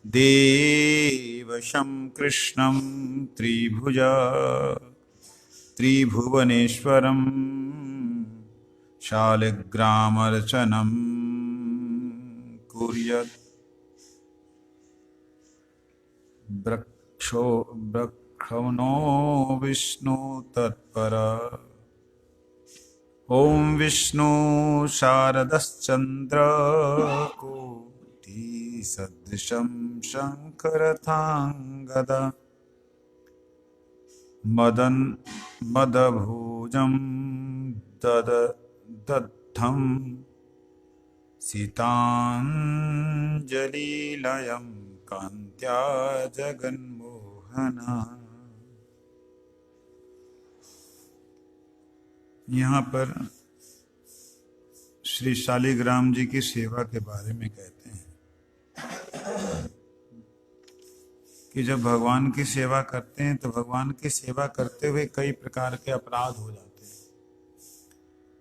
देवशं कृष्णं त्रिभुवनेश्वरं शालिग्रामर्चनं कुर्यात् ब्रह्मणो विष्णु तत्परा। ओम विष्णु शारदश्चंद्र कोटि सदृशं शंकरथांगदा मदभुजं ददद्धं सीतांजलिलयं कान्त्या जगन्मोहना। यहाँ पर श्री शालिग्राम जी की सेवा के बारे में कहते हैं कि जब भगवान की सेवा करते हैं तो भगवान की सेवा करते हुए कई प्रकार के अपराध हो जाते हैं।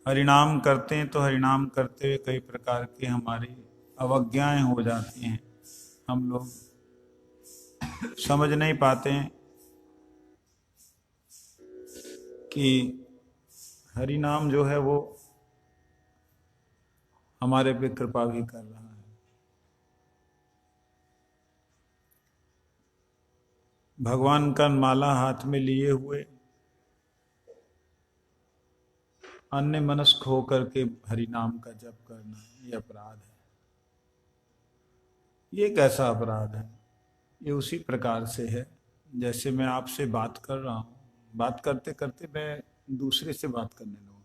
हरिनाम करते हैं तो हरिनाम करते हुए कई प्रकार की हमारी अवज्ञाएं हो जाती हैं। हम लोग समझ नहीं पाते हैं कि हरिनाम जो है वो हमारे पे कृपा भी कर रहा है। भगवान का माला हाथ में लिए हुए अन्य मनस्क होकर के हरिनाम का जप करना ये अपराध है। ये कैसा अपराध है? ये उसी प्रकार से है जैसे मैं आपसे बात कर रहा हूँ, बात करते करते मैं दूसरे से बात करने लगूँ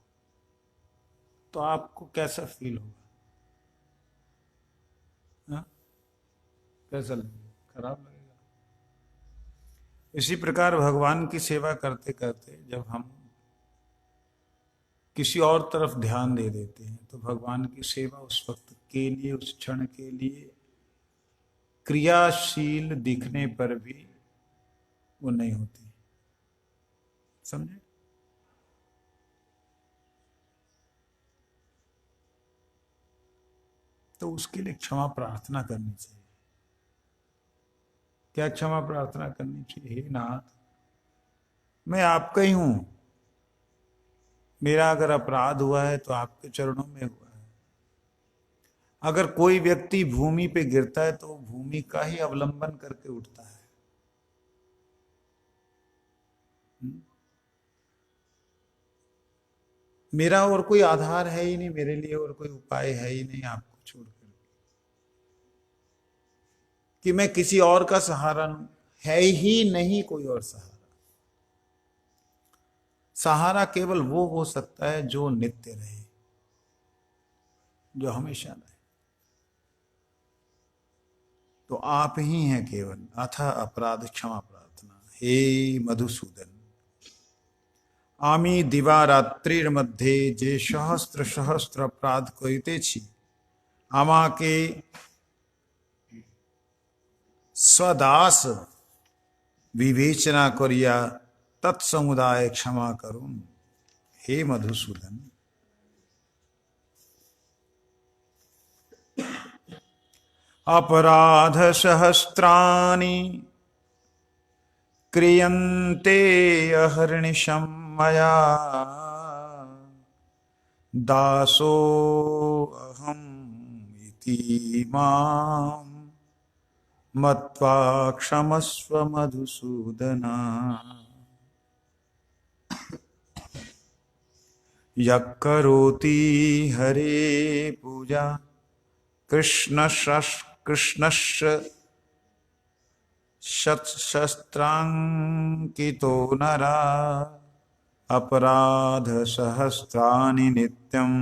तो आपको कैसा फील होगा? हाँ? कैसा लगेगा? खराब लगेगा। इसी प्रकार भगवान की सेवा करते करते जब हम किसी और तरफ ध्यान दे देते हैं तो भगवान की सेवा उस वक्त के लिए, उस क्षण के लिए क्रियाशील दिखने पर भी वो नहीं होती। समझे? तो उसके लिए क्षमा प्रार्थना करनी चाहिए। क्या क्षमा प्रार्थना करनी चाहिए? हे नाथ, मैं आपका ही हूं, मेरा अगर अपराध हुआ है तो आपके चरणों में हुआ है। अगर कोई व्यक्ति भूमि पे गिरता है तो भूमि का ही अवलंबन करके उठता है। मेरा और कोई आधार है ही नहीं, मेरे लिए और कोई उपाय है ही नहीं आपको छोड़कर कि मैं किसी और का सहारा लूं। है ही नहीं कोई और सहारा। सहारा केवल वो हो सकता है जो नित्य रहे, जो हमेशा रहे। तो आप ही हैं केवल। अथा अपराध क्षमा प्रार्थना। हे मधुसूदन, आमी दिवारात्रिर्मध्ये जे सहस्त्र सहस्त्र अपराध करितेছি, আমাকে स्वदास विवेचना करिया तत्समुदाय क्षमा करुण। हे मधुसूदन, अपराध सहस्त्राणि क्रियन्ते अहर्निशं मया, दासो अहम इति मां मत्वा क्षमस्व मधुसूदना। यः करोति हरे पूजा कृष्णस्य शस्त्रांकितो नरा, अपराध सहस्त्राणि नित्यं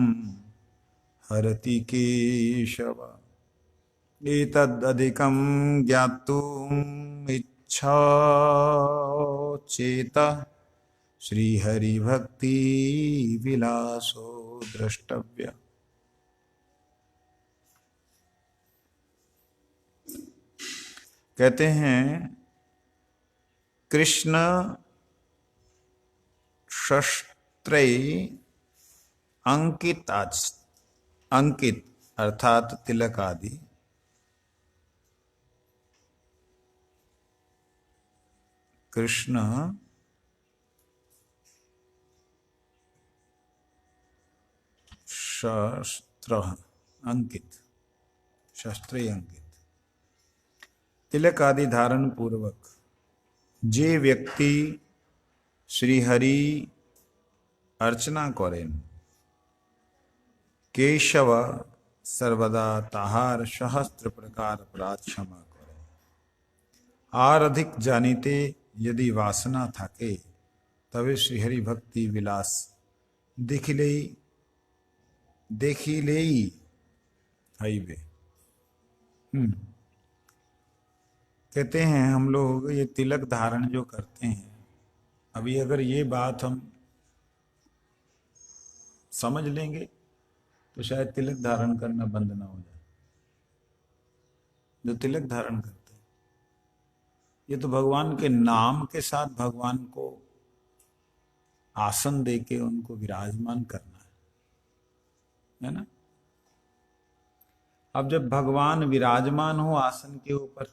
हरति केशव। एतदधिकं ज्ञातुम् इच्छा चेतः श्रीहरिभक्ति विलासो द्रष्टव्य। कहते हैं कृष्ण शस्त्रै अंकित अर्थात तिलक आदि कृष्ण शस्त्र अंकित, शस्त्रे अंकित, तिलक आदि धारण पूर्वक जे व्यक्ति श्रीहरि अर्चना करें, केशव सर्वदा ताहार सहस्त्र प्रकार अपराध क्षमा करें। आर अधिक जानिते यदि वासना थाके, तवे श्रीहरि भक्ति विलास देखिले हाईवे। कहते हैं हम लोग ये तिलक धारण जो करते हैं, अभी अगर ये बात हम समझ लेंगे तो शायद तिलक धारण करना बंद ना हो जाए। जो तिलक धारण करते हैं ये तो भगवान के नाम के साथ भगवान को आसन देके उनको विराजमान करना है ना। अब जब भगवान विराजमान हो आसन के ऊपर,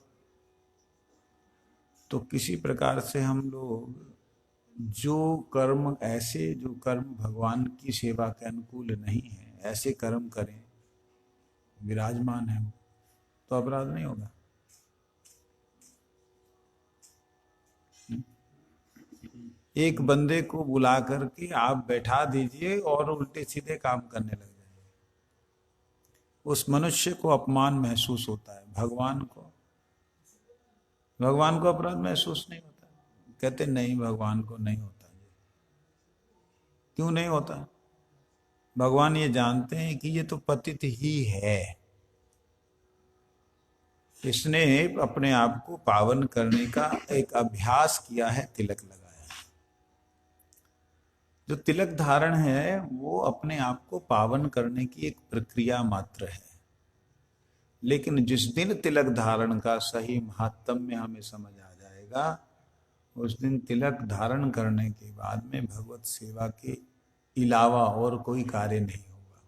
तो किसी प्रकार से हम लोग जो कर्म भगवान की सेवा के अनुकूल नहीं है, ऐसे कर्म करें, विराजमान है तो अपराध नहीं होगा। एक बंदे को बुला करके आप बैठा दीजिए और उल्टे सीधे काम करने लग जाएंगे, उस मनुष्य को अपमान महसूस होता है। भगवान को अपराध महसूस नहीं होता। कहते नहीं, भगवान को नहीं होता। क्यों नहीं होता? भगवान ये जानते हैं कि ये तो पतित ही है, इसने अपने आप को पावन करने का एक अभ्यास किया है, तिलक लगाया है। जो तिलक धारण है वो अपने आप को पावन करने की एक प्रक्रिया मात्र है। लेकिन जिस दिन तिलक धारण का सही महात्म्य हमें समझ आ जाएगा, उस दिन तिलक धारण करने के बाद में भगवत सेवा के अलावा और कोई कार्य नहीं होगा।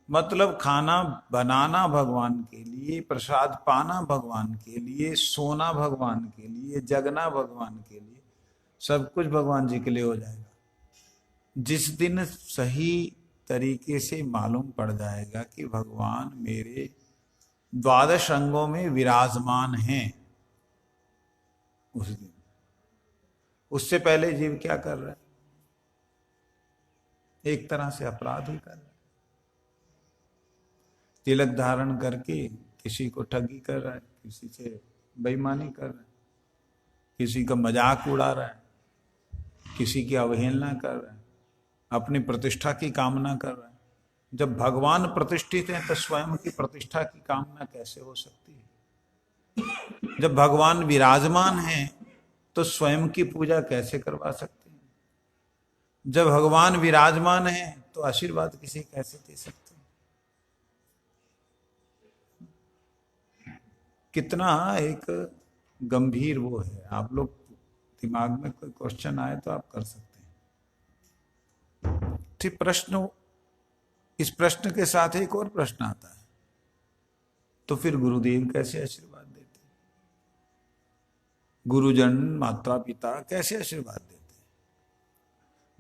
मतलब खाना बनाना भगवान के लिए, प्रसाद पाना भगवान के लिए, सोना भगवान के लिए, जगना भगवान के लिए, सब कुछ भगवान जी के लिए हो जाएगा। जिस दिन सही तरीके से मालूम पड़ जाएगा कि भगवान मेरे द्वादश अंगों में विराजमान हैं, उस दिन। उससे पहले जीव क्या कर रहा है? एक तरह से अपराध ही कर रहा है। तिलक धारण करके किसी को ठगी कर रहा है, किसी से बेईमानी कर रहा है, किसी का मजाक उड़ा रहा है, किसी की अवहेलना कर रहा है, अपनी प्रतिष्ठा की कामना कर रहा है। जब भगवान प्रतिष्ठित हैं तो स्वयं की प्रतिष्ठा की कामना कैसे हो सकती है? जब भगवान विराजमान हैं तो स्वयं की पूजा कैसे करवा सकते हैं? जब भगवान विराजमान हैं तो आशीर्वाद किसी कैसे दे सकते हैं? कितना एक गंभीर वो है। आप लोग दिमाग में कोई क्वेश्चन आए तो आप कर सकते हैं। ठीक प्रश्न, इस प्रश्न के साथ एक और प्रश्न आता है, तो फिर गुरुदेव कैसे आशीर्वाद देते? गुरुजन, माता पिता कैसे आशीर्वाद देते?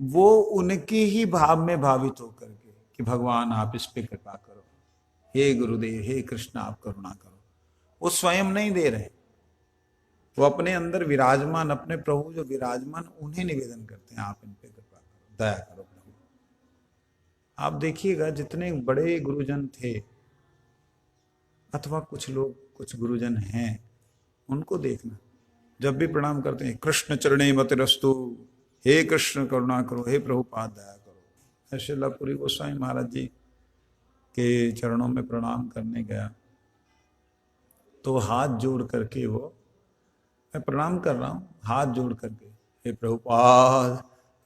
वो उनके ही भाव में भावित होकर के कि भगवान आप इस पे कृपा करो, हे गुरुदेव, हे कृष्ण आप करुणा करो। वो स्वयं नहीं दे रहे, वो अपने अंदर विराजमान, अपने प्रभु जो विराजमान, उन्हें निवेदन करते हैं, आप इन पे कृपा करो, दया करो प्रभु। आप देखिएगा जितने बड़े गुरुजन थे, अथवा कुछ लोग, कुछ गुरुजन हैं, उनको देखना, जब भी प्रणाम करते हैं, कृष्ण चरणे मतिरस्तु, हे कृष्ण करुणा करो, हे प्रभुपाद दया करो। श्रीलापुरी गोस्वामी महाराज जी के चरणों में प्रणाम करने गया तो हाथ जोड़ करके वो, मैं प्रणाम कर रहा हूँ, हाथ जोड़ करके, हे प्रभुपाद,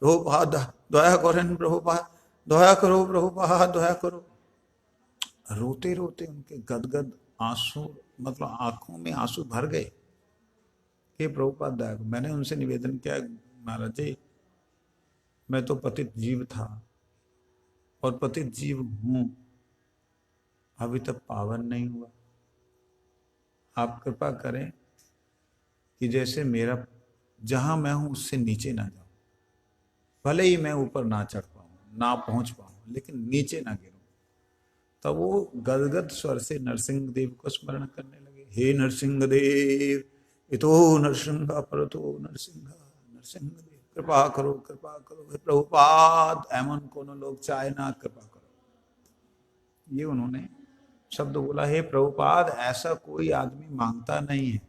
प्रभुपाद दया करें, प्रभुपाद दया करो, प्रभुपाद दया करो। रोते रोते उनके गदगद आंसू, मतलब आंखों में आंसू भर गए। हे प्रभुपाद दया करो। मैंने उनसे निवेदन किया, महाराज जी मैं तो पतित जीव था और पतित जीव हूं, अभी तक पावन नहीं हुआ। आप कृपा करें कि जैसे मेरा जहां मैं हूं उससे नीचे ना जाऊं, भले ही मैं ऊपर ना चढ़ पाऊं, ना पहुंच पाऊं, लेकिन नीचे ना गिरूं। तब वो गदगद स्वर से नरसिंह देव को स्मरण करने लगे। हे नरसिंह देव, इतो नरसिंह परतो नरसिंह, नरसिंह देव कृपा करो, कृपा करो, हे प्रभुपाद एमन कोनो लोग चाहे ना, कृपा करो। ये उन्होंने शब्द बोला। हे प्रभुपाद, ऐसा कोई आदमी मांगता नहीं है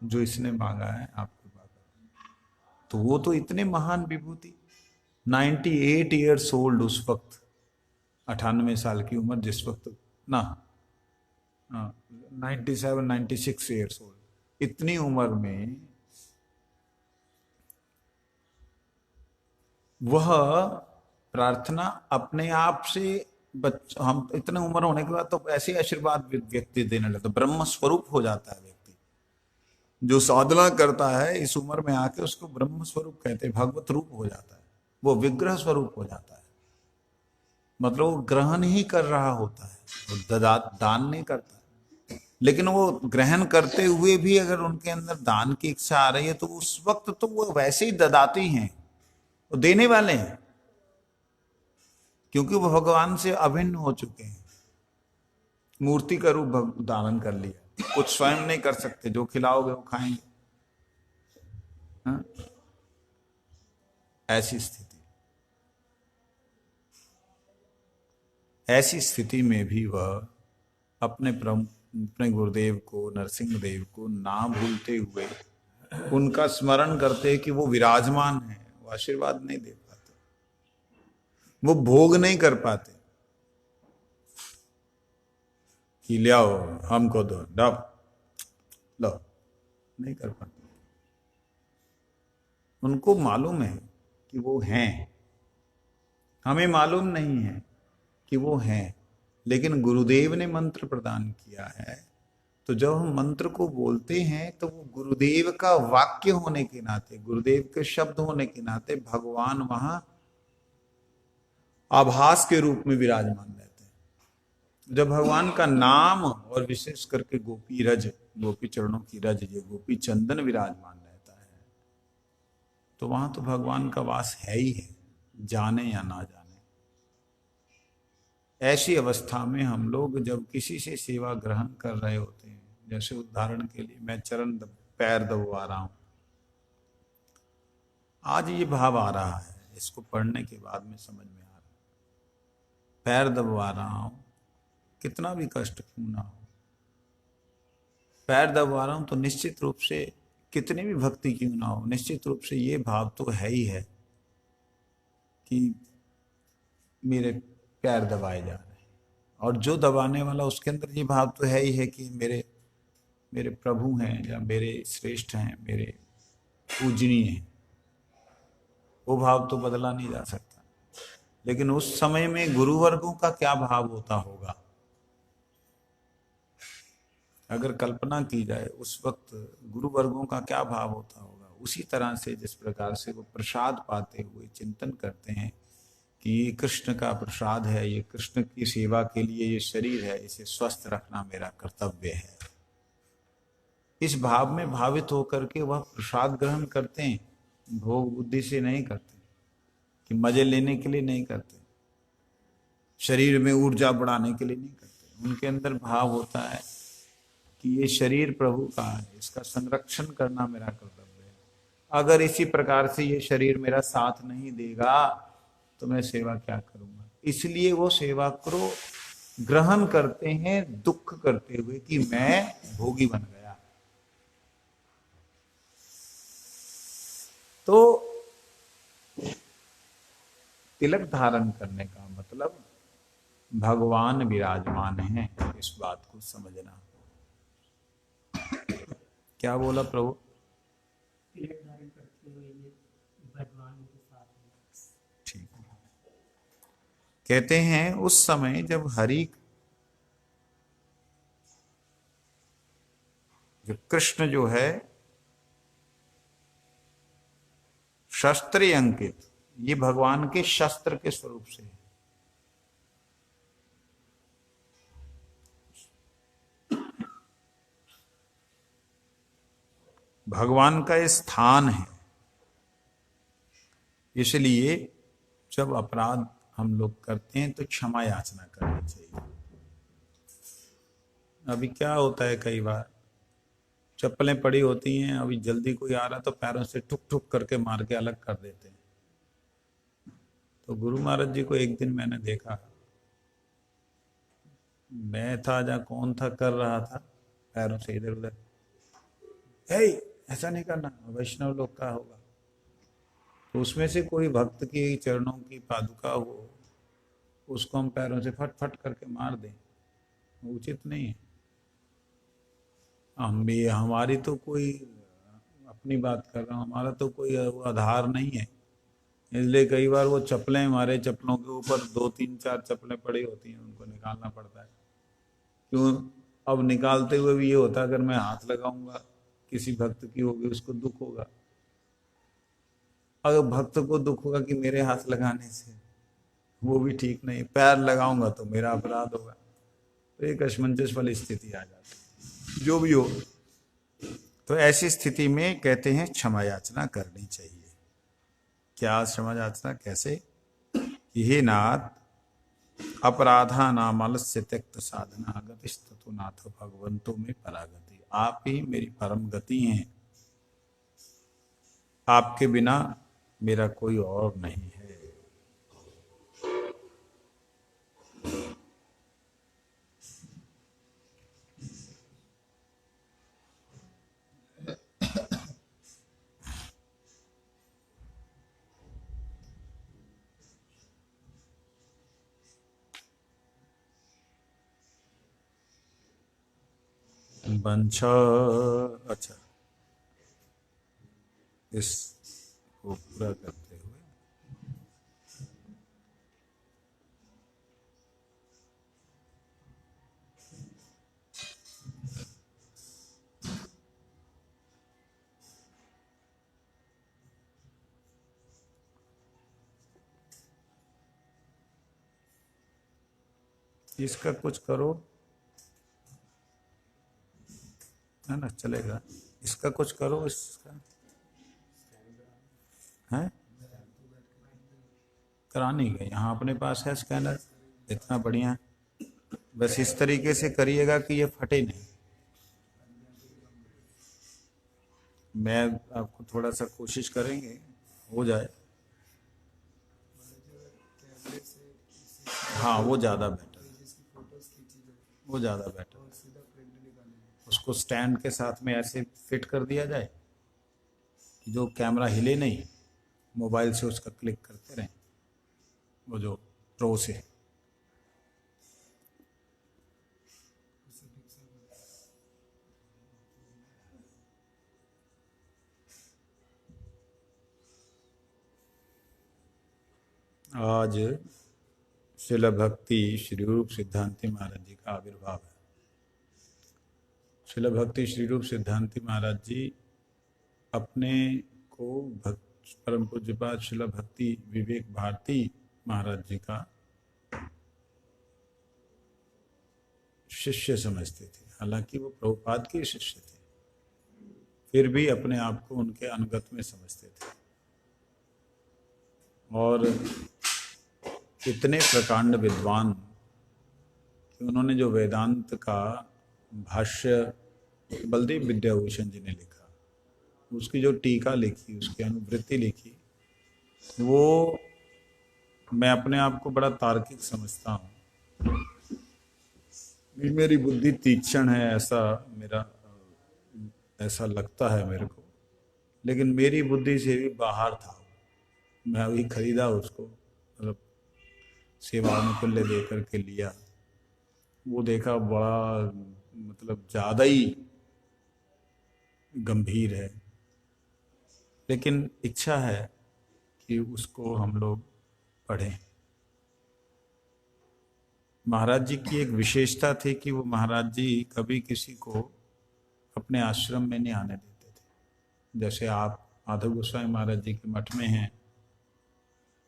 जो इसने मांगा है, आप कृपा करो। तो वो तो इतने महान विभूति, 98 ईयर्स ओल्ड उस वक्त, 98 साल की उम्र जिस वक्त, ना 97 96 ईयर्स ओल्ड, इतनी उम्र में वह प्रार्थना अपने आप से, हम इतने उम्र होने के बाद तो ऐसे आशीर्वाद व्यक्ति देने लगता, ब्रह्म स्वरूप हो जाता है व्यक्ति। जो साधना करता है इस उम्र में आके उसको ब्रह्म स्वरूप कहते हैं, भगवत रूप हो जाता है, वो विग्रह स्वरूप हो जाता है। मतलब वो ग्रहण ही कर रहा होता है, वो दान नहीं करता। लेकिन वो ग्रहण करते हुए भी अगर उनके अंदर दान की इच्छा आ रही है तो उस वक्त तो वो वैसे ही ददाती हैं, वो देने वाले हैं, क्योंकि वो भगवान से अभिन्न हो चुके हैं, मूर्ति का रूप धारण कर लिया। कुछ स्वयं नहीं कर सकते, जो खिलाओगे वो खाएंगे। हाँ? ऐसी स्थिति, ऐसी स्थिति में भी वह अपने गुरुदेव को, नरसिंह देव को ना भूलते हुए उनका स्मरण करते कि वो विराजमान है, वो आशीर्वाद नहीं दे पाते, वो भोग नहीं कर पाते कि ले आओ हमको दो, डब लो, नहीं कर पाते। उनको मालूम है कि वो हैं, हमें मालूम नहीं है कि वो हैं, लेकिन गुरुदेव ने मंत्र प्रदान किया है। तो जब हम मंत्र को बोलते हैं तो वो गुरुदेव का वाक्य होने के नाते, गुरुदेव के शब्द होने के नाते भगवान वहां आभास के रूप में विराजमान रहते हैं। जब भगवान का नाम और विशेष करके गोपी रज, गोपी चरणों की रज, ये गोपी चंदन विराजमान रहता है, तो वहां तो भगवान का वास है ही है, जाने या ना जाने। ऐसी अवस्था में हम लोग जब किसी से सेवा ग्रहण कर रहे होते हैं, जैसे उदाहरण के लिए मैं पैर दबवा रहा हूं, आज ये भाव आ रहा है, इसको पढ़ने के बाद में समझ में आ रहा है, पैर दबवा रहा हूं, कितना भी कष्ट क्यों ना हो, पैर दबवा रहा हूं तो निश्चित रूप से, कितनी भी भक्ति क्यों ना हो, निश्चित रूप से ये भाव तो है ही है कि मेरे पैर दबाए जा रहे हैं। और जो दबाने वाला, उसके अंदर ये भाव तो है ही है कि मेरे मेरे प्रभु हैं, या मेरे श्रेष्ठ हैं, मेरे पूजनीय हैं। वो भाव तो बदला नहीं जा सकता। लेकिन उस समय में गुरुवर्गों का क्या भाव होता होगा, अगर कल्पना की जाए उस वक्त गुरुवर्गों का क्या भाव होता होगा। उसी तरह से जिस प्रकार से वो प्रसाद पाते हुए चिंतन करते हैं कि ये कृष्ण का प्रसाद है, ये कृष्ण की सेवा के लिए ये शरीर है, इसे स्वस्थ रखना मेरा कर्तव्य है, इस भाव में भावित होकर के वह प्रसाद ग्रहण करते हैं। भोग बुद्धि से नहीं करते, कि मजे लेने के लिए नहीं करते, शरीर में ऊर्जा बढ़ाने के लिए नहीं करते। उनके अंदर भाव होता है कि ये शरीर प्रभु का है, इसका संरक्षण करना मेरा कर्तव्य है। अगर इसी प्रकार से ये शरीर मेरा साथ नहीं देगा तो मैं सेवा क्या करूंगा। इसलिए वो सेवा को ग्रहण करते हैं दुख करते हुए कि मैं भोगी बन गया। तो तिलक धारण करने का मतलब भगवान विराजमान है, इस बात को समझना। क्या बोला प्रभु? तिलक धारण करते हुए ये भगवान के साथ है। ठीक है। कहते हैं उस समय जब हरि, जो कृष्ण जो है शस्त्र अंकित, ये भगवान के शस्त्र के स्वरूप से है। भगवान का ये स्थान है। इसलिए जब अपराध हम लोग करते हैं तो क्षमा याचना करनी चाहिए। अभी क्या होता है, कई बार चप्पलें पड़ी होती हैं, अभी जल्दी कोई आ रहा तो पैरों से ठुक ठुक करके मार के अलग कर देते हैं। तो गुरु महाराज जी को एक दिन मैंने देखा, मैं था जहाँ कौन था, कर रहा था पैरों से इधर उधर, ऐसा नहीं करना, वैष्णव लोग का होगा। तो उसमें से कोई भक्त की चरणों की पादुका हो, उसको हम पैरों से फट फट करके मार दें, उचित नहीं है। हम भी, हमारी तो कोई, अपनी बात कर रहा हूँ, हमारा तो कोई वो आधार नहीं है। इसलिए कई बार वो चप्पलें, हमारे चप्पलों के ऊपर 2 3 4 चप्पलें पड़ी होती हैं, उनको निकालना पड़ता है। क्यों? अब निकालते हुए भी ये होता है, अगर मैं हाथ लगाऊंगा, किसी भक्त की होगी, उसको दुख होगा। अगर भक्त को दुख होगा कि मेरे हाथ लगाने से, वो भी ठीक नहीं। पैर लगाऊंगा तो मेरा अपराध होगा, तो एक असमंजस वाली स्थिति आ जाती है। जो भी हो, तो ऐसी स्थिति में कहते हैं क्षमा याचना करनी चाहिए। क्या क्षमा याचना कैसे? ये नाथ अपराधा नामलस्य त्यक्त साधना गतिस्तु नाथ भगवंतो में परागति। आप ही मेरी परम गति हैं, आपके बिना मेरा कोई और नहीं है। वंशा, अच्छा, इसको पूरा करते हुए इसका कुछ करो, है ना, चलेगा। इसका कुछ करो, इसका है, करा नहीं गए। यहाँ अपने पास है स्कैनर, इतना बढ़िया। बस इस तरीके से करिएगा कि ये फटे नहीं। मैं आपको थोड़ा सा कोशिश करेंगे हो जाए। हाँ, वो ज़्यादा बेटर, वो ज़्यादा बेटर। उसको स्टैंड के साथ में ऐसे फिट कर दिया जाए कि जो कैमरा हिले नहीं, मोबाइल से उसका क्लिक करते रहें, वो जो प्रो से। आज श्रील भक्ति श्री रूप सिद्धांति महाराज जी का आविर्भाव है। श्रील भक्ति श्री रूप सिद्धांति महाराज जी अपने को परम पूज्यपाद श्रील भक्ति विवेक भारती महाराज जी का शिष्य समझते थे। हालांकि वो प्रभुपाद के शिष्य थे, फिर भी अपने आप को उनके अनुगत में समझते थे। और इतने प्रकांड विद्वान कि उन्होंने जो वेदांत का भाष्य बलदेव विद्याभूषण जी ने लिखा, उसकी जो टीका लिखी, उसकी अनुवृत्ति लिखी, वो मैं अपने आप को बड़ा तार्किक समझता हूँ। मेरी बुद्धि तीक्ष्ण है, ऐसा लगता है मेरे को, लेकिन मेरी बुद्धि से भी बाहर था। मैं अभी खरीदा उसको, मतलब सेवा अनुकूल्य दे करके लिया, वो देखा बड़ा, मतलब ज़्यादा ही गंभीर है। लेकिन इच्छा है कि उसको हम लोग पढ़ें। महाराज जी की एक विशेषता थी कि वो महाराज जी कभी किसी को अपने आश्रम में नहीं आने देते थे। जैसे आप माधव गोस्वामी महाराज जी के मठ में हैं,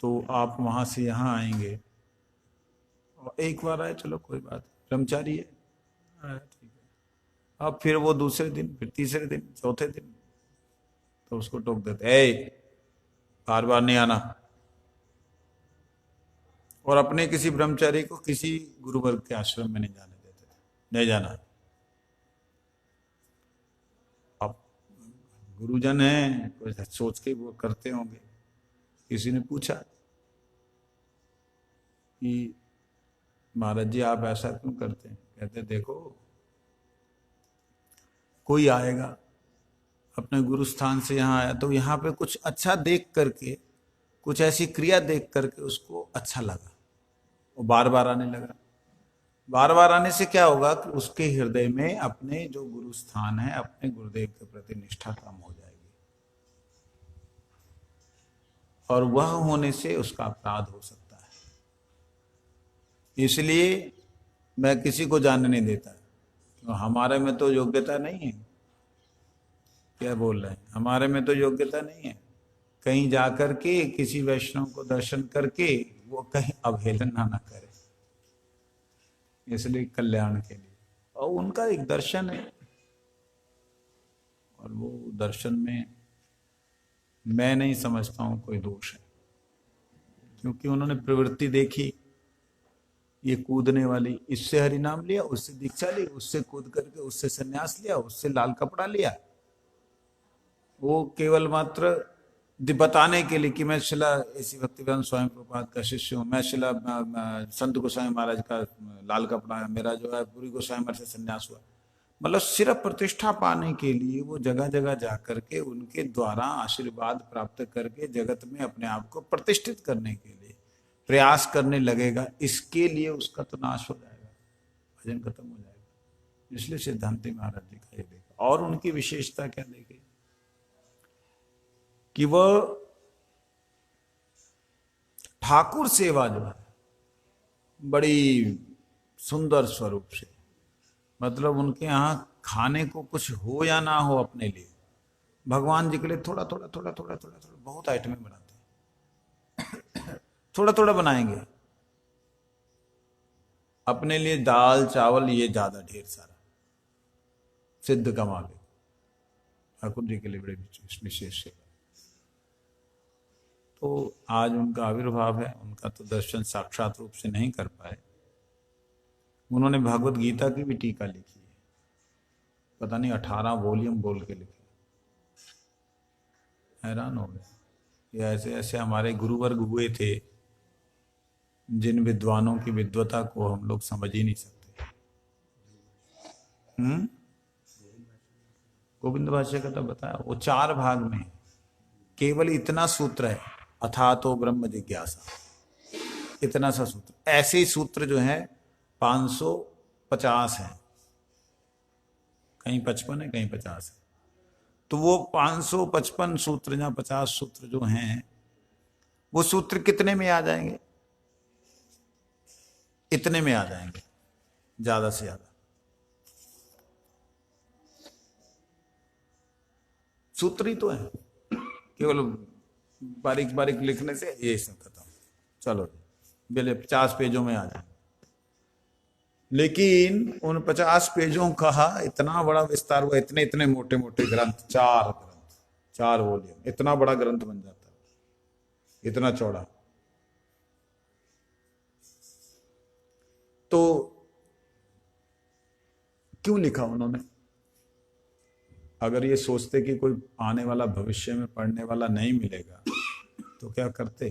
तो आप वहाँ से यहाँ आएंगे, और एक बार आए, चलो कोई बात, ब्रह्मचारी है, ठीक है। अब फिर वो दूसरे दिन, फिर तीसरे दिन, चौथे दिन तो उसको टोक देते, ए बार बार नहीं आना। और अपने किसी ब्रह्मचारी को किसी गुरुवर्ग के आश्रम में नहीं जाने देते थे, नहीं जाना। अब गुरुजन है, कोई सोच के वो करते होंगे। किसी ने पूछा कि महाराज जी आप ऐसा क्यों करते हैं? कहते देखो, कोई आएगा अपने गुरु स्थान से यहाँ आया तो यहाँ पे कुछ अच्छा देख करके, कुछ ऐसी क्रिया देख करके उसको अच्छा लगा, वो बार बार आने लगा। बार बार आने से क्या होगा कि उसके हृदय में अपने जो गुरु स्थान है, अपने गुरुदेव के प्रति निष्ठा कम हो जाएगी, और वह होने से उसका अपराध हो सकता है। इसलिए मैं किसी को जाने नहीं देता, तो हमारे में तो योग्यता नहीं है। क्या बोल रहे हैं? हमारे में तो योग्यता नहीं है। कहीं जाकर के किसी वैष्णव को दर्शन करके वो कहीं अवहेलना ना करे, इसलिए कल्याण के लिए। और उनका एक दर्शन है, और वो दर्शन में मैं नहीं समझता हूं कोई दोष है, क्योंकि उन्होंने प्रवृत्ति देखी, ये कूदने वाली, इससे हरि नाम लिया, उससे दीक्षा ली, उससे कूद करके उससे सन्यास लिया, उससे लाल कपड़ा लिया। वो केवल मात्र बताने के लिए कि मैं शिला ऐसी भक्तिवेदांत स्वामी प्रभुपाद का शिष्य हूँ, मैं शिला संत गोसाई महाराज का लाल कपड़ा है, मेरा जो है पूरी गोसाई महाराज से सन्यास हुआ। मतलब सिर्फ प्रतिष्ठा पाने के लिए वो जगह जगह जा करके उनके द्वारा आशीर्वाद प्राप्त करके जगत में अपने आप को प्रतिष्ठित करने के लिए प्रयास करने लगेगा। इसके लिए उसका तो नाश हो जाएगा, भजन खत्म हो जाएगा। इसलिए सिद्धांति महाराज जी का ये देखा। और उनकी विशेषता क्या देखी कि वह ठाकुर सेवा जो है बड़ी सुंदर स्वरूप से, मतलब उनके यहाँ खाने को कुछ हो या ना हो, अपने लिए भगवान जी के लिए थोड़ा थोड़ा थोड़ा थोड़ा थोड़ा थोड़ा बहुत आइटमें बनाते हैं। थोड़ा थोड़ा बनाएंगे अपने लिए, दाल चावल ये ज्यादा ढेर सारा सिद्ध कमा ले, ठाकुर जी के लिए बड़े विशेष सेवा। तो आज उनका आविर्भाव है, उनका तो दर्शन साक्षात रूप से नहीं कर पाए। उन्होंने भगवत गीता की भी टीका लिखी है, पता नहीं 18 वॉल्यूम बोल के लिखे। हैरान हो गए। ये ऐसे ऐसे हमारे गुरुवर्ग हुए थे जिन विद्वानों की विद्वता को हम लोग समझ ही नहीं सकते। गोविंद भाष्य का तो बताया, वो 4 भाग में है, केवल इतना सूत्र है, अथातो ब्रह्म जिज्ञासा, इतना सा सूत्र। ऐसे ही सूत्र जो है 550 है, कहीं 55 है कहीं 50 है। तो वो 555 सूत्र या 50 सूत्र जो हैं, वो सूत्र कितने में आ जाएंगे? इतने में आ जाएंगे ज्यादा से ज्यादा। सूत्र ही तो है, केवल बारीक बारीक लिखने से ये सब खत्म। चलो पहले 50 पेजों में आ जाए। लेकिन उन 50 पेजों का इतना बड़ा विस्तार हुआ, इतने इतने मोटे मोटे ग्रंथ, 4 ग्रंथ, 4 वॉल्यूम, इतना बड़ा ग्रंथ बन जाता है, इतना चौड़ा। तो क्यों लिखा उन्होंने? अगर ये सोचते कि कोई आने वाला भविष्य में पढ़ने वाला नहीं मिलेगा तो क्या करते?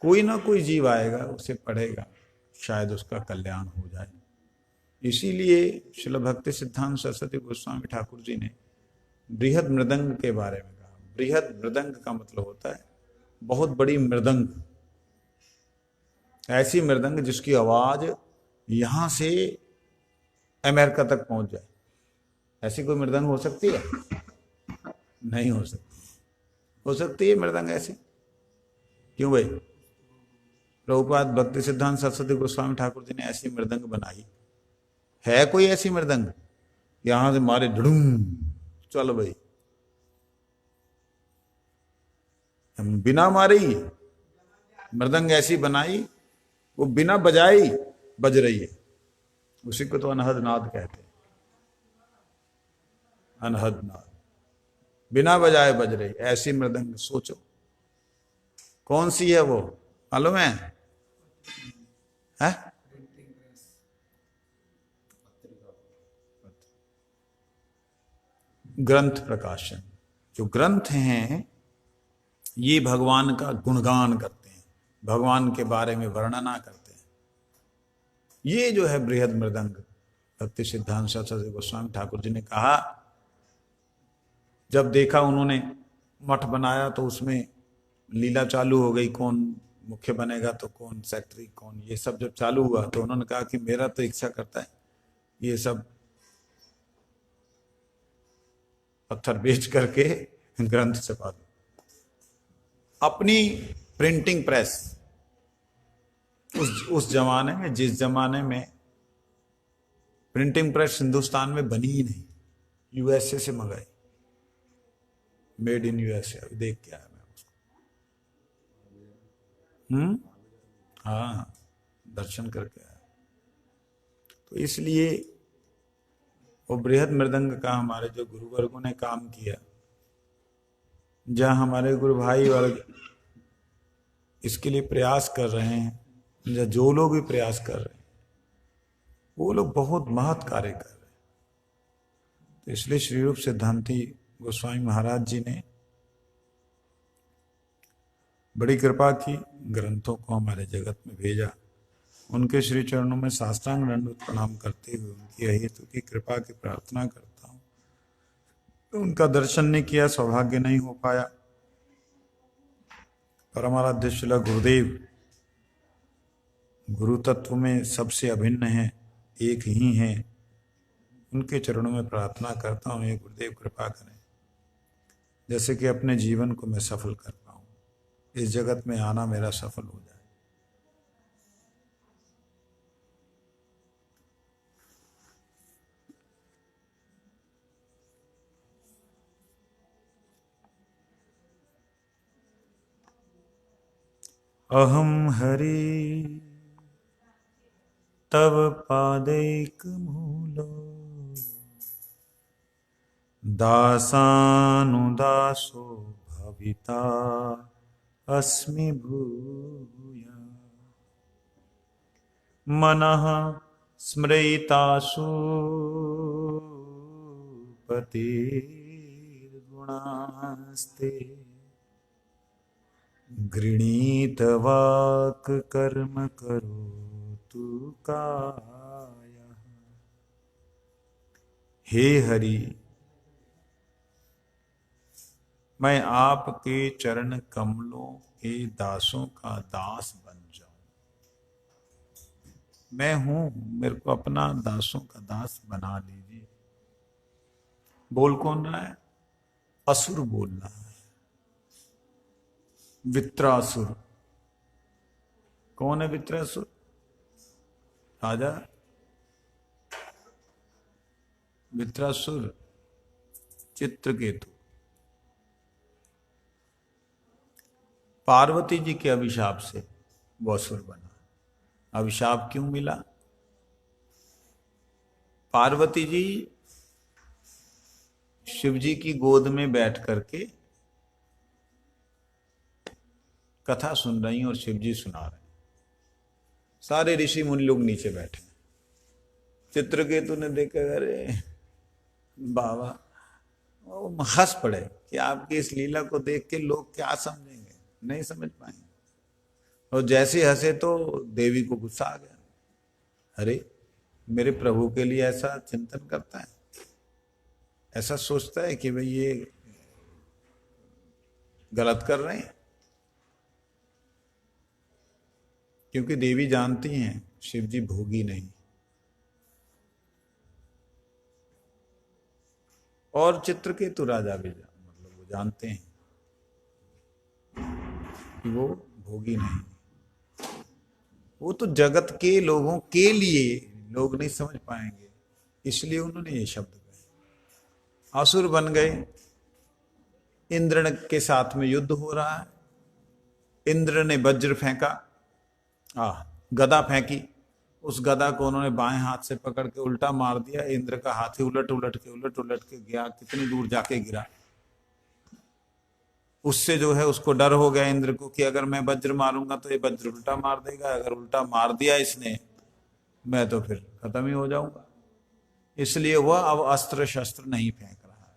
कोई ना कोई जीव आएगा, उसे पढ़ेगा, शायद उसका कल्याण हो जाए। इसीलिए श्रील भक्ति सिद्धांत सरस्वती गोस्वामी ठाकुर जी ने बृहद मृदंग के बारे में कहा। बृहद मृदंग का मतलब होता है बहुत बड़ी मृदंग, ऐसी मृदंग जिसकी आवाज यहां से अमेरिका तक पहुंच जाए। ऐसी कोई मृदंग हो सकती है? नहीं हो सकती। हो सकती है मृदंग ऐसी? क्यों भाई? प्रभुपाद भक्ति सिद्धांत सरस्वती गोस्वामी ठाकुर जी ने ऐसी मृदंग बनाई है? कोई ऐसी मृदंग यहां से मारे ढुड़ूम, चलो भाई, हम बिना मारे ही मृदंग ऐसी बनाई, वो बिना बजाई बज रही है। उसी को तो अनहद नाद कहते हैं, अनहद नाद। बिना बजाए बज रही ऐसी मृदंग। सोचो कौन सी है वो, मालूम है? ग्रंथ प्रकाशन। जो ग्रंथ हैं ये भगवान का गुणगान करते हैं, भगवान के बारे में वर्णना करते हैं। ये जो है बृहद मृदंग, भक्ति सिद्धांत सरस्वती गोस्वामी ठाकुर जी ने कहा, जब देखा उन्होंने मठ बनाया तो उसमें लीला चालू हो गई, कौन मुख्य बनेगा तो कौन सेक्रेटरी, कौन, ये सब जब चालू हुआ तो उन्होंने कहा कि मेरा तो इच्छा करता है ये सब पत्थर बेच करके ग्रंथ छपा दो। अपनी प्रिंटिंग प्रेस उस जमाने में, जिस जमाने में प्रिंटिंग प्रेस हिंदुस्तान में बनी ही नहीं, यूएसए से मंगाई, मेड इन यूएसए। अभी देख के आया मैं उसको। हाँ, दर्शन करके आया। तो इसलिए वो बृहद मृदंग का हमारे जो गुरुवर्गों ने काम किया, जहां हमारे गुरु भाई वर्ग इसके लिए प्रयास कर रहे हैं, या जो लोग भी प्रयास कर रहे हैं, वो लोग बहुत महत् कार्य कर रहे हैं। तो इसलिए श्री रूप सिद्धांती गोस्वामी महाराज जी ने बड़ी कृपा की, ग्रंथों को हमारे जगत में भेजा। उनके श्री चरणों में साष्टांग दंडवत प्रणाम करते हुए उनकी अहेतु की कृपा की प्रार्थना करता हूँ। उनका दर्शन नहीं किया, सौभाग्य नहीं हो पाया। परमाराध्य श्रील गुरुदेव गुरु तत्व में सबसे अभिन्न है, एक ही है। उनके चरणों में प्रार्थना करता हूँ, ये गुरुदेव कृपा करें, जैसे कि अपने जीवन को मैं सफल कर पाऊँ, इस जगत में आना मेरा सफल हो जाए। अहम हरि तव पादैक मूलो दासानुदासो भविता अस्मि भूय। मनः स्मृतासु पतिर्गुणास्ते गृणीत वाक् कर्म करोतु कायः। हे हरि, मैं आपके चरण कमलों के दासों का दास बन जाऊं। मैं हूं, मेरे को अपना दासों का दास बना लीजिए। बोल कौन रहा है? असुर बोल रहा है, वित्रासुर। कौन है वित्रासुर? राजा वित्रासुर चित्रकेतु। पार्वती जी के अभिशाप से वो असुर बना। अभिशाप क्यों मिला? पार्वती जी शिव जी की गोद में बैठ करके कथा सुन रही और शिव जी सुना रहे। सारे ऋषि मुनि लोग नीचे बैठे। चित्रकेतु ने देखा, अरे बाबा, वो हंस पड़े कि आपकी इस लीला को देख के लोग क्या समझेंगे, नहीं समझ पाएंगे। और जैसे हंसे तो देवी को गुस्सा आ गया। अरे मेरे प्रभु के लिए ऐसा चिंतन करता है, ऐसा सोचता है कि भाई ये गलत कर रहे हैं। क्योंकि देवी जानती हैं शिव जी भोगी नहीं, और चित्रकेतु राजा भी मतलब वो जानते हैं कि वो भोगी नहीं। वो तो जगत के लोगों के लिए, लोग नहीं समझ पाएंगे, इसलिए उन्होंने ये शब्द कहे। असुर बन गए। इंद्र के साथ में युद्ध हो रहा है। इंद्र ने वज्र फेंका, गदा फेंकी। उस गदा को उन्होंने बाएं हाथ से पकड़ के उल्टा मार दिया। इंद्र का हाथी उलट उलट के गया, कितनी दूर जाके गिरा। उससे जो है उसको डर हो गया इंद्र को कि अगर मैं वज्र मारूंगा तो ये वज्र उल्टा मार देगा, अगर उल्टा मार दिया इसने मैं तो फिर खत्म ही हो जाऊंगा। इसलिए वह अब अस्त्र शस्त्र नहीं फेंक रहा है।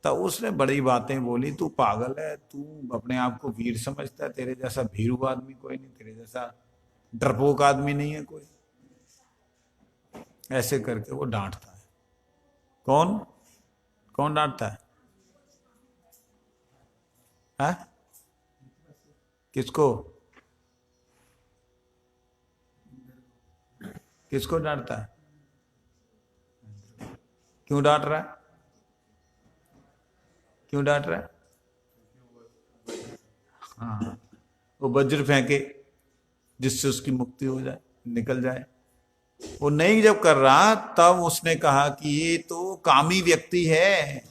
तब उसने बड़ी बातें बोली, तू पागल है, तू अपने आप को वीर समझता है, तेरे जैसा भीरू आदमी कोई नहीं, तेरे जैसा डरपोक आदमी नहीं है कोई। ऐसे करके वो डांटता है। कौन कौन डांटता है? है? किसको किसको डांटता है? क्यों डांट रहा है? क्यों डांट रहा है? हाँ, वो वज्र फेंके जिससे उसकी मुक्ति हो जाए, निकल जाए। वो नहीं जब कर रहा तब उसने कहा कि ये तो कामी व्यक्ति है,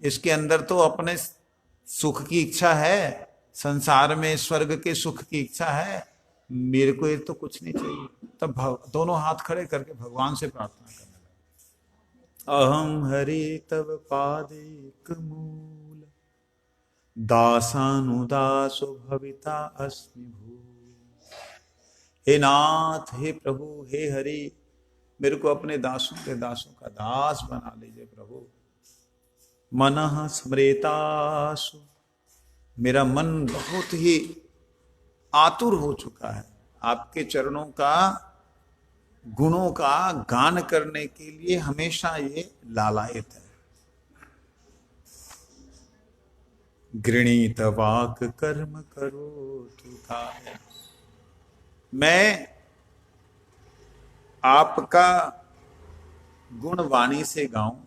इसके अंदर तो अपने सुख की इच्छा है, संसार में स्वर्ग के सुख की इच्छा है, मेरे को ये तो कुछ नहीं चाहिए। तब दोनों हाथ खड़े करके भगवान से प्रार्थना करने लगे। अहम हरि तव पादेक मूल दासानुदासो भविता अस्मि भू। हे नाथ, हे प्रभु, हे हरि, मेरे को अपने दासों के दासों का दास बना लीजिए प्रभु। मनः स्मृतासु, मेरा मन बहुत ही आतुर हो चुका है आपके चरणों का गुणों का गान करने के लिए, हमेशा ये लालायित है। गृणीत वाक कर्म करो तुकाय, मैं आपका गुण वाणी से गाऊं,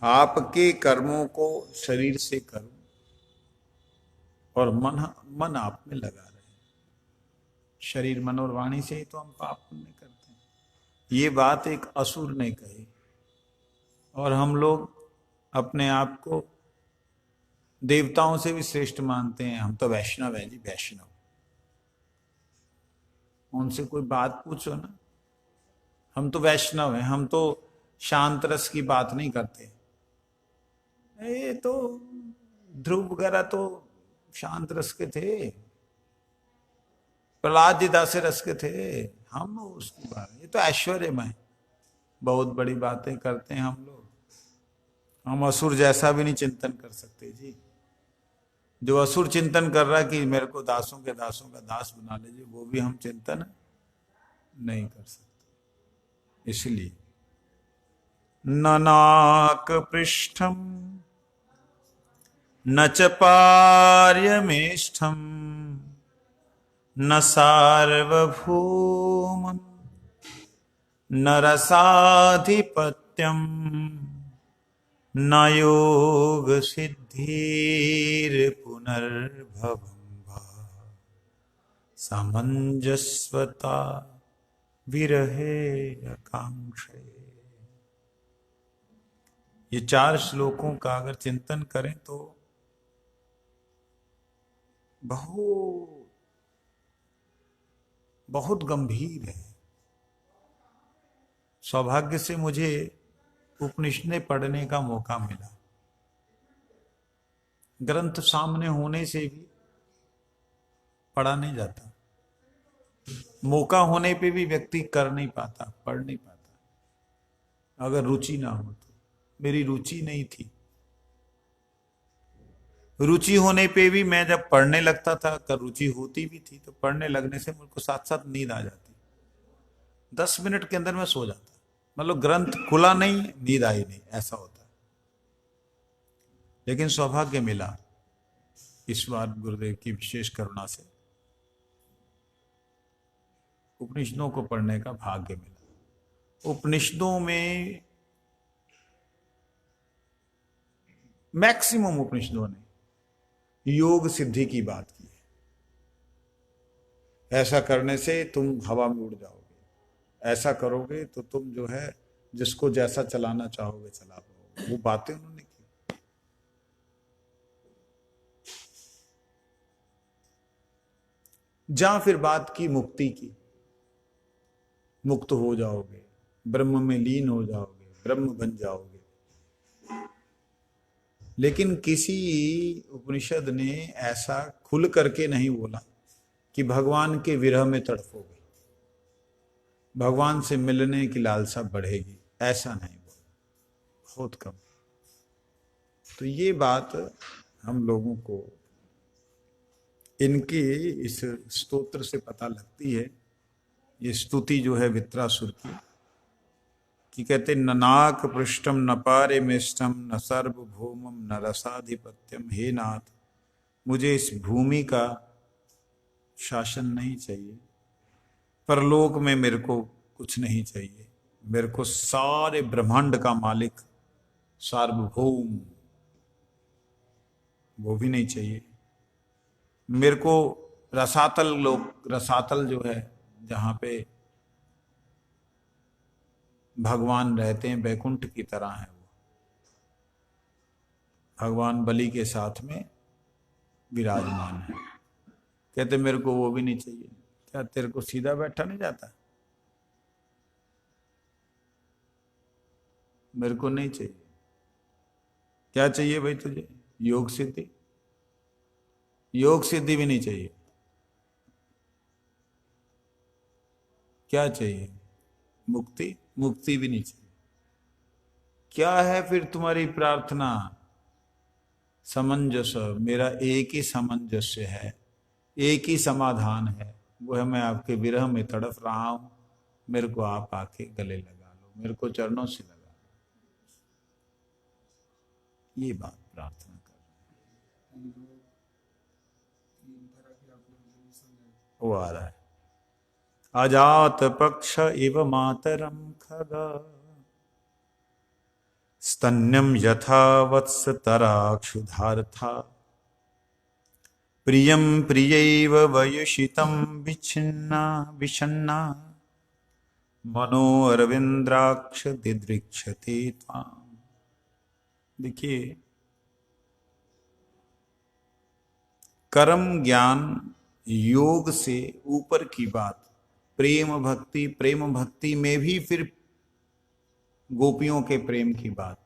आपके कर्मों को शरीर से करूं, और मन आप में लगा रहे। शरीर मन और वाणी से ही तो हम पाप पुण्य करते हैं। ये बात एक असुर ने कही, और हम लोग अपने आप को देवताओं से भी श्रेष्ठ मानते हैं। हम तो वैष्णव हैं जी, वैष्णव। उनसे कोई बात पूछो ना, हम तो वैष्णव हैं, हम तो शांत रस की बात नहीं करते। ये तो ध्रुव वगैरह तो शांत रस के थे, प्रहलाद जी दास रस के थे, हम उसकी बात, ये तो ऐश्वर्यमय बहुत बड़ी बातें करते हैं हम लोग। हम असुर जैसा भी नहीं चिंतन कर सकते जी। जो असुर चिंतन कर रहा है कि मेरे को दासों के दासों का दास बना लीजिए, वो भी हम चिंतन नहीं कर सकते। इसलिए ननाक पृष्ठम न च पार्यमेष्ठम न सार्वभौमम् न रसाधिपत्यम् न योग सिद्धिर पुनर्भवम् वा समंजस्वता विरहे आकांक्षे। ये 4 श्लोकों का अगर चिंतन करें तो बहुत गंभीर है। सौभाग्य से मुझे उपनिषदें पढ़ने का मौका मिला। ग्रंथ सामने होने से भी पढ़ा नहीं जाता, मौका होने पे भी व्यक्ति कर नहीं पाता, पढ़ नहीं पाता, अगर रुचि ना हो तो। मेरी रुचि नहीं थी। रुचि होने पे भी मैं जब पढ़ने लगता था, अगर रुचि होती भी थी तो पढ़ने लगने से मुझको साथ साथ नींद आ जाती। 10 मिनट के अंदर मैं सो जाता, मतलब ग्रंथ खुला नहीं, नींद आई नहीं, ऐसा होता। लेकिन सौभाग्य मिला इस बार गुरुदेव की विशेष करुणा से, उपनिषदों को पढ़ने का भाग्य मिला। उपनिषदों में मैक्सिमम उपनिषदों ने योग सिद्धि की बात की है। ऐसा करने से तुम हवा में उड़ जाओगे, ऐसा करोगे तो तुम जो है जिसको जैसा चलाना चाहोगे चला पाओगे। वो बातें उन्होंने की। जहां फिर बात की मुक्ति की, मुक्त हो जाओगे, ब्रह्म में लीन हो जाओगे, ब्रह्म बन जाओगे। लेकिन किसी उपनिषद ने ऐसा खुल करके नहीं बोला कि भगवान के विरह में तड़पोगे, भगवान से मिलने की लालसा बढ़ेगी, ऐसा नहीं बोला, बहुत कम। तो ये बात हम लोगों को इनके इस स्तोत्र से पता लगती है। ये स्तुति जो है वित्रासुर की, कि कहते न नाक पृष्ठम न पारे मिष्टम न सर्वभौमम न रसाधिपत्यम, हे नाथ मुझे इस भूमि का शासन नहीं चाहिए, परलोक में मेरे को कुछ नहीं चाहिए, मेरे को सारे ब्रह्मांड का मालिक सार्वभौम वो भी नहीं चाहिए, मेरे को रसातल लोक, रसातल जो है जहां पे भगवान रहते हैं वैकुंठ की तरह है, वो भगवान बलि के साथ में विराजमान है। कहते मेरे को वो भी नहीं चाहिए। क्या तेरे को सीधा बैठा नहीं जाता? मेरे को नहीं चाहिए। क्या चाहिए भाई तुझे? योग सिद्धि? योग सिद्धि भी नहीं चाहिए। क्या चाहिए? मुक्ति? मुक्ति भी नहीं चाहिए। क्या है फिर तुम्हारी प्रार्थना? सामंजस्य, मेरा एक ही सामंजस्य है, एक ही समाधान है, वो है मैं आपके विरह में तड़प रहा हूं, मेरे को आप आके गले लगा लो, मेरे को चरणों से लगा लो। ये बात प्रार्थना कर रहे हैं। वो आ रहा है, अजात पक्ष इव मातरम खगा स्तन्यम यथा वत्स तराक्षुधार्था प्रियम प्रियैव वयुषितं विच्छिन्ना विषण्णा मनो अरविंद्राक्ष दिदृक्षते त्वाम। देखिए, कर्म ज्ञान योग से ऊपर की बात प्रेम भक्ति, प्रेम भक्ति में भी फिर गोपियों के प्रेम की बात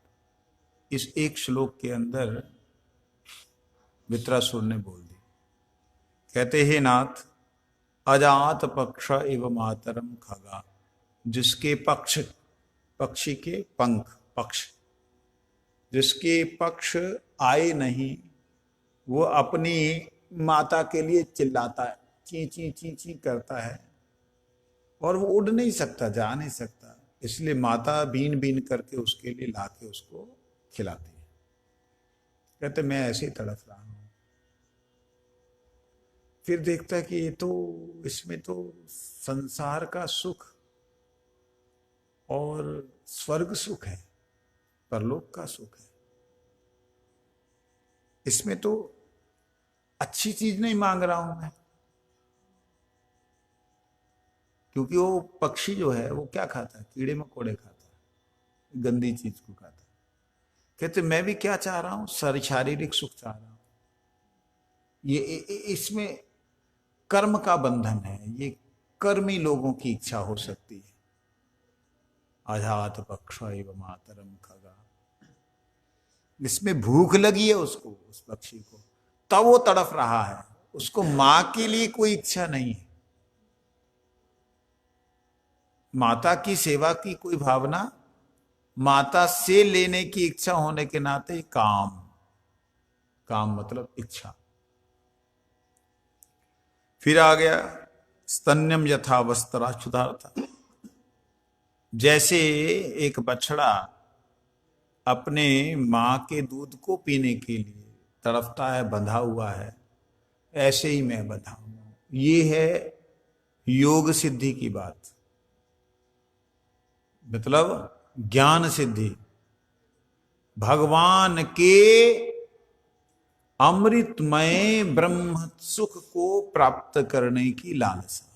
इस एक श्लोक के अंदर वित्रासुर ने बोल दी। कहते हैं नाथ, अजात पक्ष एव मातरम खगा, जिसके पक्ष, पक्षी के पंख, पक्ष, जिसके पक्ष आए नहीं, वो अपनी माता के लिए चिल्लाता है, ची ची ची ची करता है, और वो उड़ नहीं सकता, जा नहीं सकता, इसलिए माता बीन बीन करके उसके लिए लाके उसको खिलाती है। कहते मैं ऐसे ही तड़प रहा हूं। फिर देखता है कि ये तो, इसमें तो संसार का सुख और स्वर्ग सुख है, परलोक का सुख है, इसमें तो अच्छी चीज नहीं मांग रहा हूं मैं। क्योंकि वो पक्षी जो है वो क्या खाता है? कीड़े मकोड़े खाता है, गंदी चीज को खाता है। कहते मैं भी क्या चाह रहा हूं? शारीरिक सुख चाह रहा हूं। ये इसमें कर्म का बंधन है, ये कर्मी लोगों की इच्छा हो सकती है। अजात पक्ष एव मातरम खगा, इसमें भूख लगी है उसको, उस पक्षी को, तब वो तड़प रहा है, उसको मां के लिए कोई इच्छा नहीं है, माता की सेवा की कोई भावना, माता से लेने की इच्छा होने के नाते काम, काम मतलब इच्छा। फिर आ गया स्तन्यम यथा वस्त्रा क्षुधार्था, जैसे एक बछड़ा अपने मां के दूध को पीने के लिए तड़पता है, बंधा हुआ है, ऐसे ही मैं बंधा हूं। ये है योग सिद्धि की बात, मतलब ज्ञान सिद्धि, भगवान के अमृतमय ब्रह्म सुख को प्राप्त करने की लालसा।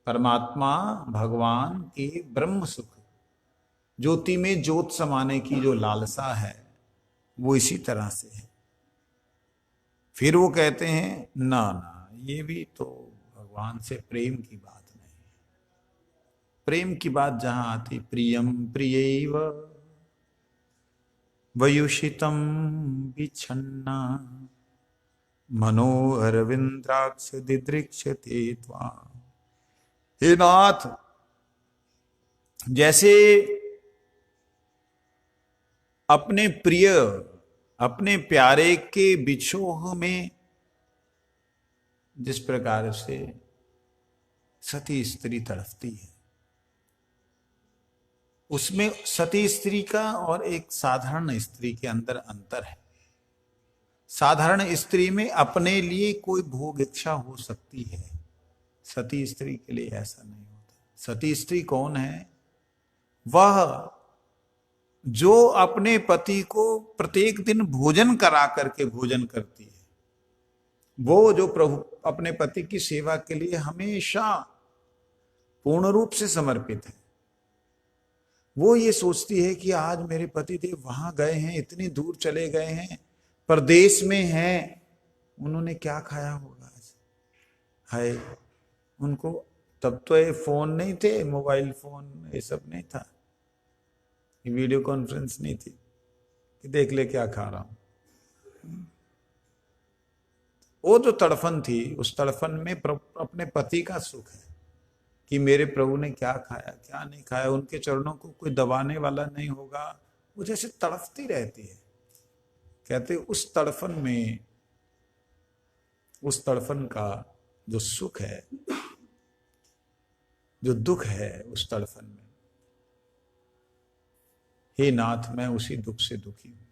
परमात्मा भगवान के ब्रह्म सुख, ज्योति में ज्योत समाने की जो लालसा है, वो इसी तरह से है। फिर वो कहते हैं ना ना, ये भी तो भगवान से प्रेम की बात नहीं। प्रेम की बात जहां आती, प्रियम प्रियैव, वयुषितं विच्छन्ना मनोहरविंद्राक्ष दिदृक्षते त्वा। हे नाथ, जैसे अपने प्रिय, अपने प्यारे के बिछोह में जिस प्रकार से सती स्त्री तड़पती है, उसमें सती स्त्री का और एक साधारण स्त्री के अंदर अंतर है। साधारण स्त्री में अपने लिए कोई भोग इच्छा हो सकती है, सती स्त्री के लिए ऐसा नहीं होता। सती स्त्री कौन है? वह जो अपने पति को प्रत्येक दिन भोजन करा करके भोजन करती है, वो जो प्रभु अपने पति की सेवा के लिए हमेशा पूर्ण रूप से समर्पित है। वो ये सोचती है कि आज मेरे पति देव वहां गए हैं, इतनी दूर चले गए हैं, परदेश में हैं, उन्होंने क्या खाया होगा आज। हाय, उनको तब तो ये फोन नहीं थे, मोबाइल फोन ये सब नहीं था, वीडियो कॉन्फ्रेंस नहीं थी कि देख ले क्या खा रहा हूं। वो जो तड़फन थी, उस तड़फन में अपने पति का सुख है कि मेरे प्रभु ने क्या खाया क्या नहीं खाया, उनके चरणों को कोई दबाने वाला नहीं होगा। वो जैसे तड़फती रहती है। कहते उस तड़फन में, उस तड़फन का जो सुख है, जो दुख है उस तड़फन में, हे नाथ मैं उसी दुख से दुखी हूं।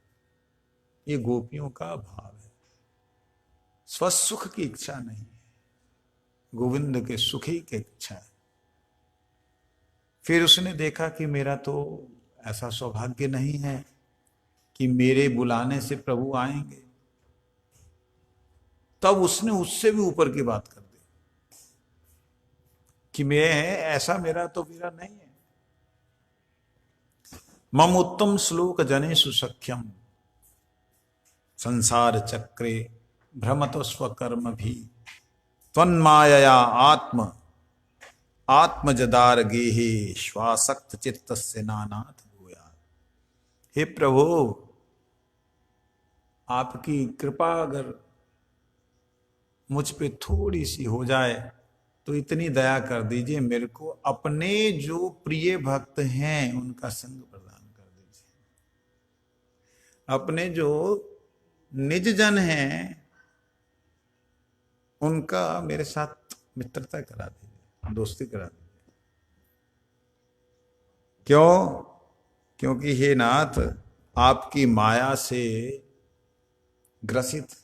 ये गोपियों का भाव है। स्वसुख की इच्छा नहीं है, गोविंद के सुख ही की इच्छा है। फिर उसने देखा कि मेरा तो ऐसा सौभाग्य नहीं है कि मेरे बुलाने से प्रभु आएंगे। तब उसने उससे भी ऊपर की बात कर दी कि मैं ऐसा मेरा तो वीरा नहीं है। मम उत्तम श्लोक जने सुसख्यम संसार चक्रे भ्रमत स्वकर्म भी त्वन्मायया आत्म आत्मजदार गेहे श्वासक्त चित्त से नानाथ भूया। हे प्रभु, आपकी कृपा अगर मुझ पे थोड़ी सी हो जाए तो इतनी दया कर दीजिए, मेरे को अपने जो प्रिय भक्त हैं उनका संग प्रदान कर दीजिए। अपने जो निज जन हैं उनका मेरे साथ मित्रता करा दीजिए, दोस्ती करा दीजिए। क्यों? क्योंकि हे नाथ, आपकी माया से ग्रसित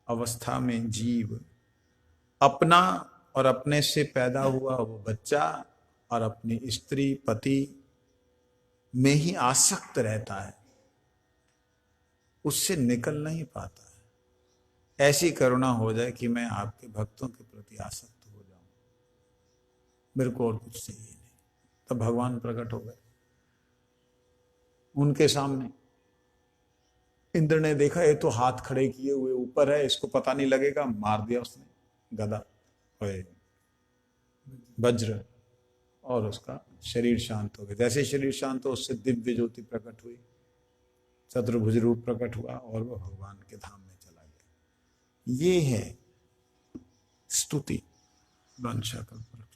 अवस्था में जीव अपना और अपने से पैदा हुआ वो बच्चा और अपनी स्त्री पति में ही आसक्त रहता है, उससे निकल नहीं पाता है। ऐसी करुणा हो जाए कि मैं आपके भक्तों के प्रति आसक्त हो जाऊं, मेरे को और कुछ चाहिए नहीं। तब भगवान प्रकट हो गए उनके सामने। इंद्र ने देखा ये तो हाथ खड़े किए हुए ऊपर है, इसको पता नहीं लगेगा, मार दिया उसने गदा वज्र, और उसका शरीर शांत हो गया। जैसे शरीर शांत हो, उससे दिव्य ज्योति प्रकट हुई, चतुर्भुज रूप प्रकट हुआ और वह भगवान के धाम में चला गया। ये है स्तुति। वंशा कल्पना